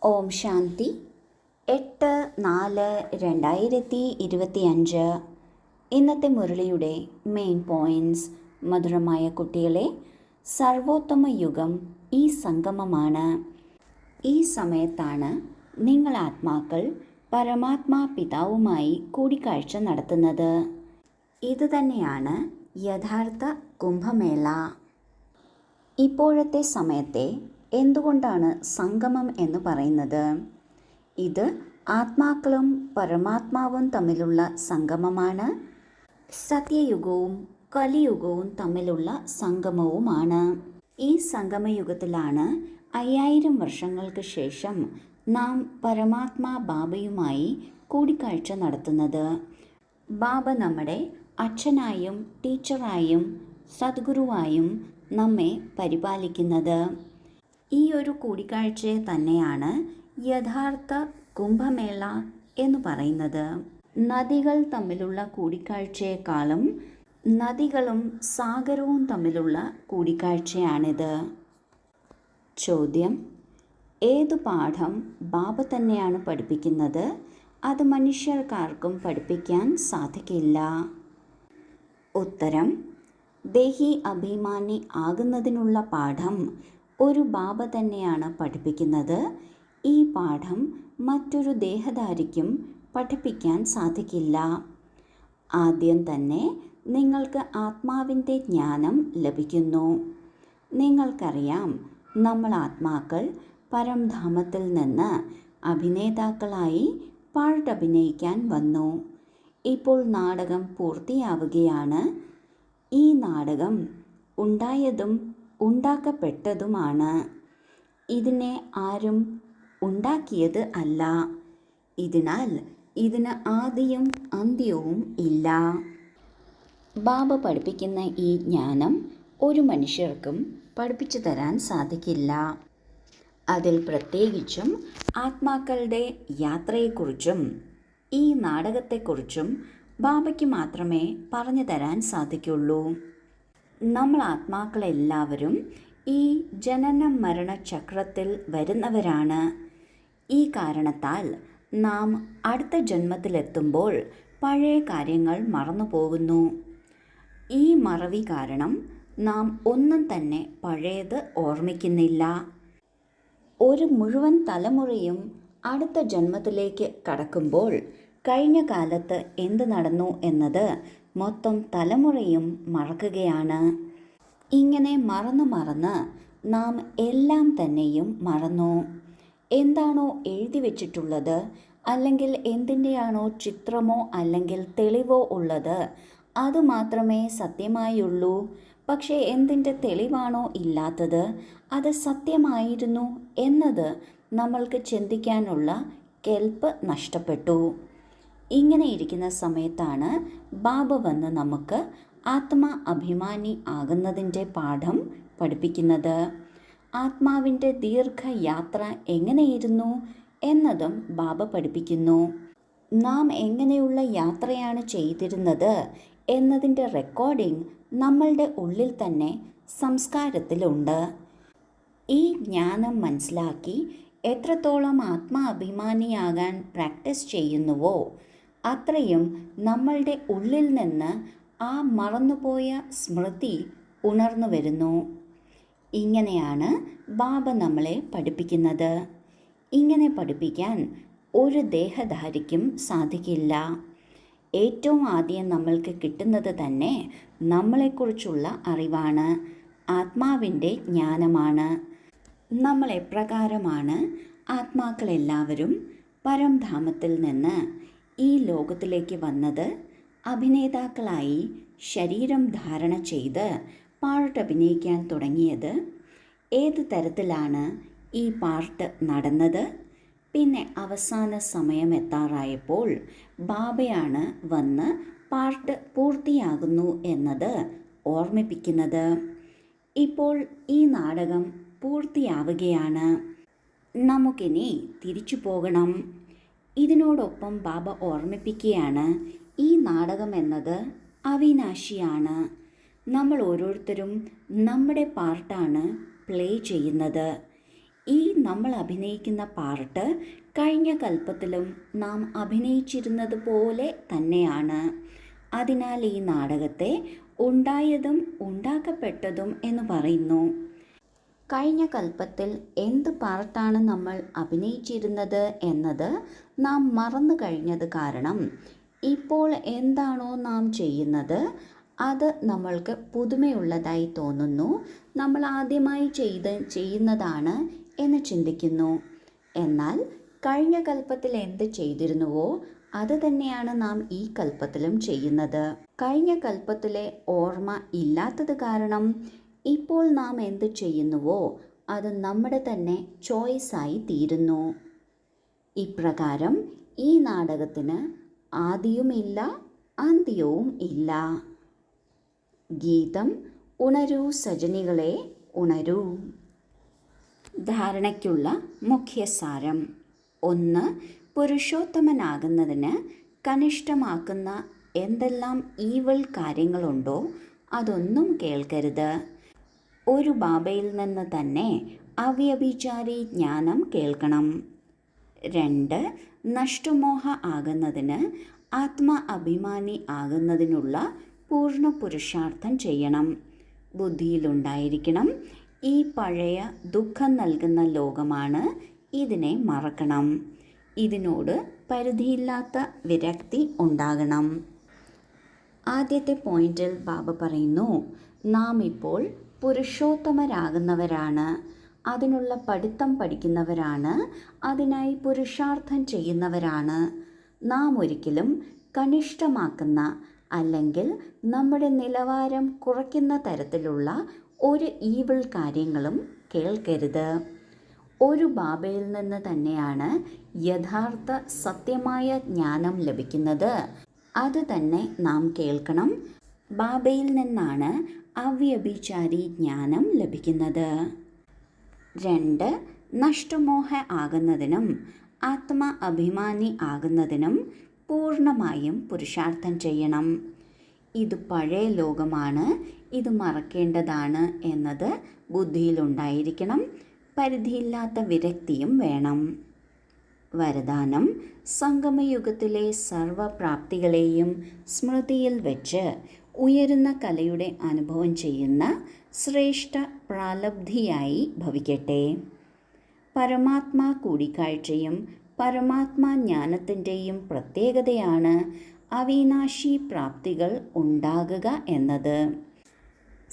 ഓം ശാന്തി. 8/4/2025 ഇന്നത്തെ മുരളിയുടെ main points. മധുരമായ കുട്ടികളെ, സർവോത്തമ യുഗം ഈ സംഗമമാണ്. ഈ സമയത്താണ് നിങ്ങൾ ആത്മാക്കൾ പരമാത്മാ പിതാവുമായി കൂടിക്കാഴ്ച നടത്തുന്നത്. ഇതുതന്നെയാണ് യഥാർത്ഥ കുംഭമേള. ഇപ്പോഴത്തെ സമയത്തെ എന്തുകൊണ്ടാണ് സംഗമം എന്ന് പറയുന്നത്? ഇത് ആത്മാക്കളും പരമാത്മാവും തമ്മിലുള്ള സംഗമമാണ്. സത്യയുഗവും കലിയുഗവും തമ്മിലുള്ള സംഗമവുമാണ്. ഈ സംഗമയുഗത്തിലാണ് 5000 വർഷങ്ങൾക്ക് ശേഷം നാം പരമാത്മാ ബാബയുമായി കൂടിക്കാഴ്ച നടത്തുന്നത്. ബാബ നമ്മുടെ അച്ഛനായും ടീച്ചറായും സദ്ഗുരുവായും നമ്മെ പരിപാലിക്കുന്നത്. ഈ ഒരു കൂടിക്കാഴ്ചയെ തന്നെയാണ് യഥാർത്ഥ കുംഭമേള എന്ന് പറയുന്നത്. നദികൾ തമ്മിലുള്ള കൂടിക്കാഴ്ചയെക്കാളും നദികളും സാഗരവും തമ്മിലുള്ള കൂടിക്കാഴ്ചയാണിത്. ചോദ്യം: ഏതു പാഠം ബാബ തന്നെയാണ് പഠിപ്പിക്കുന്നത്? അത് മനുഷ്യർക്കാർക്കും പഠിപ്പിക്കാൻ സാധിക്കില്ല. ഉത്തരം: ദേഹി അഭിമാനി ആകുന്നതിനുള്ള പാഠം ഒരു ബാബ തന്നെയാണ് പഠിപ്പിക്കുന്നത്. ഈ പാഠം മറ്റൊരു ദേഹധാരിക്കും പഠിപ്പിക്കാൻ സാധിക്കില്ല. ആദ്യം തന്നെ നിങ്ങൾക്ക് ആത്മാവിൻ്റെ ജ്ഞാനം ലഭിക്കുന്നു. നിങ്ങൾക്കറിയാം, നമ്മൾ ആത്മാക്കൾ പരംധാമത്തിൽ നിന്ന് അഭിനേതാക്കളായി പാട്ടഭിനയിക്കാൻ വന്നു. ഇപ്പോൾ നാടകം പൂർത്തിയാവുകയാണ്. ഈ നാടകം ഉണ്ടായതും ഉണ്ടാക്കപ്പെട്ടതുമാണ്. ഇതിനെ ആരും ഉണ്ടാക്കിയത് അല്ല. ഇതിനാൽ ഇതിന് ആദിയും അന്ത്യവും ഇല്ല. ബാബ പഠിപ്പിക്കുന്ന ഈ ജ്ഞാനം ഒരു മനുഷ്യർക്കും പഠിപ്പിച്ചു തരാൻ സാധിക്കില്ല. അതിൽ പ്രത്യേകിച്ചും ആത്മാക്കളുടെ യാത്രയെക്കുറിച്ചും ഈ നാടകത്തെക്കുറിച്ചും ബാബയ്ക്ക് മാത്രമേ പറഞ്ഞു തരാൻ സാധിക്കുള്ളൂ. നമ്മൾ ആത്മാക്കളെല്ലാവരും ഈ ജനന മരണ ചക്രത്തിൽ വരുന്നവരാണ്. ഈ കാരണത്താൽ നാം അടുത്ത ജന്മത്തിലെത്തുമ്പോൾ പഴയ കാര്യങ്ങൾ മറന്നു പോകുന്നു. ഈ മറവി കാരണം നാം ഒന്നും തന്നെ പഴയത് ഓർമ്മിക്കുന്നില്ല. ഒരു മുഴുവൻ തലമുറയും അടുത്ത ജന്മത്തിലേക്ക് കടക്കുമ്പോൾ കഴിഞ്ഞ കാലത്ത് എന്ത് നടന്നു എന്നത് മൊത്തം തലമുറയും മറക്കുകയാണ്. ഇങ്ങനെ മറന്ന് നാം എല്ലാം തന്നെയും മറന്നു. എന്താണോ എഴുതി വച്ചിട്ടുള്ളത്, അല്ലെങ്കിൽ എന്തിൻ്റെയാണോ ചിത്രമോ അല്ലെങ്കിൽ തെളിവോ ഉള്ളത്, അതുമാത്രമേ സത്യമായുള്ളൂ. പക്ഷേ എന്തിൻ്റെ തെളിവാണോ ഇല്ലാത്തത്, അത് സത്യമായിരുന്നു എന്നത് നമ്മൾക്ക് ചിന്തിക്കാനുള്ള കെൽപ്പ് നഷ്ടപ്പെട്ടു. ഇങ്ങനെ ഇരിക്കുന്ന സമയത്താണ് ബാബ വന്ന് നമുക്ക് ആത്മാ അഭിമാനി ആകുന്നതിൻ്റെ പാഠം പഠിപ്പിക്കുന്നത്. ആത്മാവിൻ്റെ ദീർഘയാത്ര എങ്ങനെയിരുന്നു എന്നതും ബാബ പഠിപ്പിക്കുന്നു. നാം എങ്ങനെയുള്ള യാത്രയാണ് ചെയ്തിരുന്നത് എന്നതിൻ്റെ റെക്കോർഡിംഗ് നമ്മളുടെ ഉള്ളിൽ തന്നെ സംസ്കാരത്തിലുണ്ട്. ഈ ജ്ഞാനം മനസ്സിലാക്കി എത്രത്തോളം ആത്മാ അഭിമാനിയാകാൻ പ്രാക്ടീസ് ചെയ്യുന്നുവോ അത്രയും നമ്മളുടെ ഉള്ളിൽ നിന്ന് ആ മറന്നുപോയ സ്മൃതി ഉണർന്നു വരുന്നു. ഇങ്ങനെയാണ് ബാബ നമ്മളെ പഠിപ്പിക്കുന്നത്. ഇങ്ങനെ പഠിപ്പിക്കാൻ ഒരു ദേഹധാരിക്കും സാധിക്കില്ല. ഏറ്റവും ആദ്യം നമ്മൾക്ക് കിട്ടുന്നത് തന്നെ നമ്മളെക്കുറിച്ചുള്ള അറിവാണ്, ആത്മാവിൻ്റെ ജ്ഞാനമാണ്. നമ്മൾ എപ്രകാരമാണ് ആത്മാക്കളെല്ലാവരും പരംധാമത്തിൽ നിന്ന് ഈ ലോകത്തിലേക്ക് വന്നത്, അഭിനേതാക്കളായി ശരീരം ധാരണ ചെയ്ത് പാട്ടഭിനയിക്കാൻ തുടങ്ങിയത്, ഏത് തരത്തിലാണ് ഈ പാട്ട് നടന്നത്, പിന്നെ അവസാന സമയം എത്താറായപ്പോൾ ബാബയാണ് വന്ന് പാട്ട് പൂർത്തിയാകുന്നു എന്നത് ഓർമ്മിപ്പിക്കുന്നത്. ഇപ്പോൾ ഈ നാടകം പൂർത്തിയാവുകയാണ്. നമുക്കിനി തിരിച്ചു പോകണം. ഇതിനോടൊപ്പം ബാബ ഓർമ്മിപ്പിക്കുകയാണ്, ഈ നാടകം എന്നത് അവിനാശിയാണ്. നമ്മൾ ഓരോരുത്തരും നമ്മുടെ പാർട്ടാണ് പ്ലേ ചെയ്യുന്നത്. ഈ നമ്മൾ അഭിനയിക്കുന്ന പാർട്ട് കഴിഞ്ഞ കൽപ്പത്തിലും നാം അഭിനയിച്ചിരുന്നത് പോലെ തന്നെയാണ്. അതിനാൽ ഈ നാടകത്തെ ഉണ്ടായതും ഉണ്ടാക്കപ്പെട്ടതും എന്ന് പറയുന്നു. കഴിഞ്ഞ കൽപ്പത്തിൽ എന്ത് പാർട്ടാണ് നമ്മൾ അഭിനയിച്ചിരുന്നത് എന്നത് നാം മറന്നു കഴിഞ്ഞത് കാരണം ഇപ്പോൾ എന്താണോ നാം ചെയ്യുന്നത് അത് നമ്മൾക്ക് പുതുമയുള്ളതായി തോന്നുന്നു, നമ്മൾ ആദ്യമായി ചെയ്യുന്നതാണ് എന്ന് ചിന്തിക്കുന്നു. എന്നാൽ കഴിഞ്ഞ കൽപ്പത്തിൽ എന്ത് ചെയ്തിരുന്നുവോ അത് തന്നെയാണ് നാം ഈ കൽപ്പത്തിലും ചെയ്യുന്നത്. കഴിഞ്ഞ കൽപ്പത്തിലെ ഓർമ്മ ഇല്ലാത്തത് കാരണം ഇപ്പോൾ നാം എന്ത് ചെയ്യുന്നുവോ അത് നമ്മുടെ തന്നെ ചോയ്സായി തീരുന്നു. ഇപ്രകാരം ഈ നാടകത്തിന് ആദിയുമില്ല അന്ത്യവും ഇല്ല. ഗീതം ഉണരൂ സജനികളെ ഉണരൂ. ധാരണയ്ക്കുള്ള മുഖ്യസാരം: 1. പുരുഷോത്തമനാകുന്നതിന് കനിഷ്ഠമാക്കുന്ന എന്തെല്ലാം ഈവിൾ കാര്യങ്ങളുണ്ടോ അതൊന്നും കേൾക്കരുത്. ഒരു ബാബയിൽ നിന്ന് തന്നെ അവ്യഭിചാരി ജ്ഞാനം കേൾക്കണം. 2. നഷ്ടമോഹ ആകുന്നതിന് ആത്മ അഭിമാനി ആകുന്നതിനുള്ള പൂർണ്ണ പുരുഷാർത്ഥം ചെയ്യണം. ബുദ്ധിയിലുണ്ടായിരിക്കണം, ഈ പഴയ ദുഃഖം നൽകുന്ന ലോകമാണ്, ഇതിനെ മറക്കണം. ഇതിനോട് പരിധിയില്ലാത്ത വിരക്തി ഉണ്ടാകണം. ആദ്യത്തെ പോയിന്റിൽ ബാബ പറയുന്നു, നാം ഇപ്പോൾ പുരുഷോത്തമരാകുന്നവരാണ്, അതിനുള്ള പഠിത്തം പഠിക്കുന്നവരാണ്, അതിനായി പുരുഷാർത്ഥം ചെയ്യുന്നവരാണ്. നാം ഒരിക്കലും കനിഷ്ഠമാക്കുന്ന അല്ലെങ്കിൽ നമ്മുടെ നിലവാരം കുറയ്ക്കുന്ന തരത്തിലുള്ള ഒരു ഈവിൾ കാര്യങ്ങളും കേൾക്കരുത്. ഒരു ബാബയിൽ നിന്ന് തന്നെയാണ് യഥാർത്ഥ സത്യമായ ജ്ഞാനം ലഭിക്കുന്നത്, അത് തന്നെ നാം കേൾക്കണം. ബാബയിൽ നിന്നാണ് അവ്യഭിചാരി ജ്ഞാനം ലഭിക്കുന്നത്. 2. നഷ്ടമോഹ ആകുന്നതിനും ആത്മ അഭിമാനി ആകുന്നതിനും പൂർണ്ണമായും പുരുഷാർത്ഥം ചെയ്യണം. ഇത് പഴയ ലോകമാണ്, ഇത് മറക്കേണ്ടതാണ് എന്നത് ബുദ്ധിയിലുണ്ടായിരിക്കണം. പരിധിയില്ലാത്ത വിരക്തിയും വേണം. വരദാനം: സംഗമയുഗത്തിലെ സർവപ്രാപ്തികളെയും സ്മൃതിയിൽ വെച്ച് ഉയരുന്ന കലയുടെ അനുഭവം ചെയ്യുന്ന ശ്രേഷ്ഠ പ്രാലബ്ധിയായി ഭവിക്കട്ടെ. പരമാത്മാ കൂടിക്കാഴ്ചയും പരമാത്മാ ജ്ഞാനത്തിൻ്റെയും പ്രത്യേകതയാണ് അവിനാശി പ്രാപ്തികൾ ഉണ്ടാകുക എന്നത്.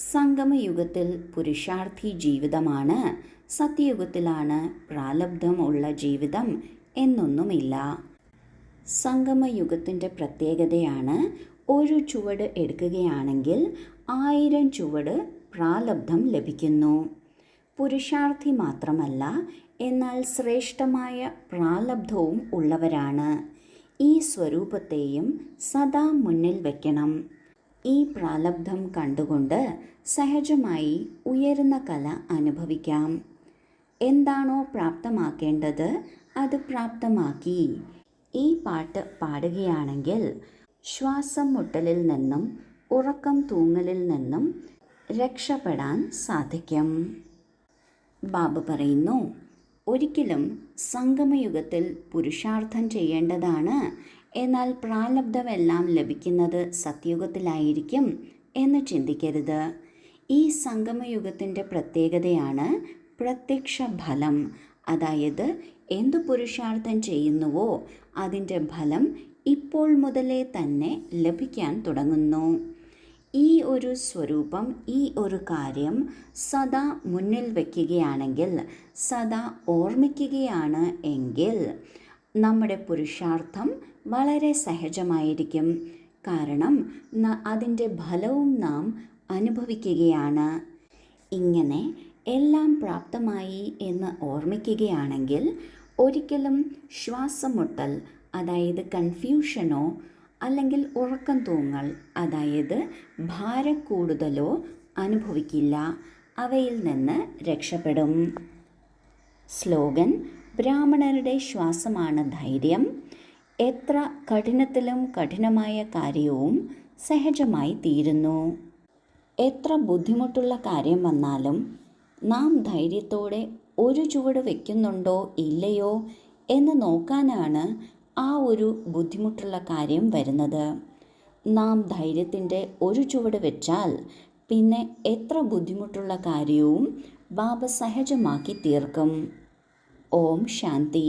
സംഗമയുഗത്തിൽ പുരുഷാർത്ഥി ജീവിതമാണ്, സത്യയുഗത്തിലാണ് പ്രാലബ്ധം ഉള്ള ജീവിതം എന്നൊന്നുമില്ല. സംഗമയുഗത്തിൻ്റെ പ്രത്യേകതയാണ് ഒരു ചുവട് എടുക്കുകയാണെങ്കിൽ 1000 ചുവട് പ്രാലബ്ധം ലഭിക്കുന്നു. പുരുഷാർത്ഥി മാത്രമല്ല, എന്നാൽ ശ്രേഷ്ഠമായ പ്രാലബ്ധവും ഉള്ളവരാണ്. ഈ സ്വരൂപത്തെയും സദാ മുന്നിൽ വയ്ക്കണം. ഈ പ്രാലബ്ധം കണ്ടുകൊണ്ട് സഹജമായി ഉയരുന്ന കല അനുഭവിക്കാം. എന്താണോ പ്രാപ്തമാക്കേണ്ടത് അത് പ്രാപ്തമാക്കി ഈ പാട്ട് പാടുകയാണെങ്കിൽ ശ്വാസം മുട്ടലിൽ നിന്നും ഉറക്കം തൂങ്ങലിൽ നിന്നും രക്ഷപ്പെടാൻ സാധിക്കും. ബാബ പറയുന്നു, ഒരിക്കലും സംഗമയുഗത്തിൽ പുരുഷാർത്ഥം ചെയ്യേണ്ടതാണ്, എന്നാൽ പ്രാലബ്ധമെല്ലാം ലഭിക്കുന്നത് സത്യയുഗത്തിലായിരിക്കും എന്ന് ചിന്തിക്കരുത്. ഈ സംഗമയുഗത്തിൻ്റെ പ്രത്യേകതയാണ് പ്രത്യക്ഷ ഫലം. അതായത് എന്തു പുരുഷാർത്ഥം ചെയ്യുന്നുവോ അതിൻ്റെ ഫലം ഇപ്പോൾ മുതലേ തന്നെ ലഭിക്കാൻ തുടങ്ങുന്നു. ഈ ഒരു സ്വരൂപം, ഈ ഒരു കാര്യം സദാ മുന്നിൽ വയ്ക്കുകയാണെങ്കിൽ, സദാ ഓർമ്മിക്കുകയാണ് എങ്കിൽ നമ്മുടെ പുരുഷാർത്ഥം വളരെ സഹജമായിരിക്കും. കാരണം അതിൻ്റെ ഫലവും നാം അനുഭവിക്കുകയാണ്. ഇങ്ങനെ എല്ലാം പ്രാപ്തമായി എന്ന് ഓർമ്മിക്കുകയാണെങ്കിൽ ഒരിക്കലും ശ്വാസമുട്ടൽ, അതായത് കൺഫ്യൂഷനോ അല്ലെങ്കിൽ ഉറക്കം തൂങ്ങൽ, അതായത് ഭാരക്കൂടുതലോ അനുഭവിക്കില്ല. അവയിൽ നിന്ന് രക്ഷപ്പെടും. സ്ലോഗൻ: ബ്രാഹ്മണരുടെ ശ്വാസമാണ് ധൈര്യം. എത്ര കഠിനത്തിലും കഠിനമായ കാര്യവും സഹജമായി തീരുന്നു. എത്ര ബുദ്ധിമുട്ടുള്ള കാര്യം വന്നാലും നാം ധൈര്യത്തോടെ ഒരു ചുവട് വയ്ക്കുന്നുണ്ടോ ഇല്ലയോ എന്ന് നോക്കാനാണ് ആ ഒരു ബുദ്ധിമുട്ടുള്ള കാര്യം വരുന്നത്. നാം ധൈര്യത്തിൻ്റെ ഒരു ചുവട് വെച്ചാൽ പിന്നെ എത്ര ബുദ്ധിമുട്ടുള്ള കാര്യവും ബാബ സഹജമാക്കി തീർക്കും. ഓം ശാന്തി.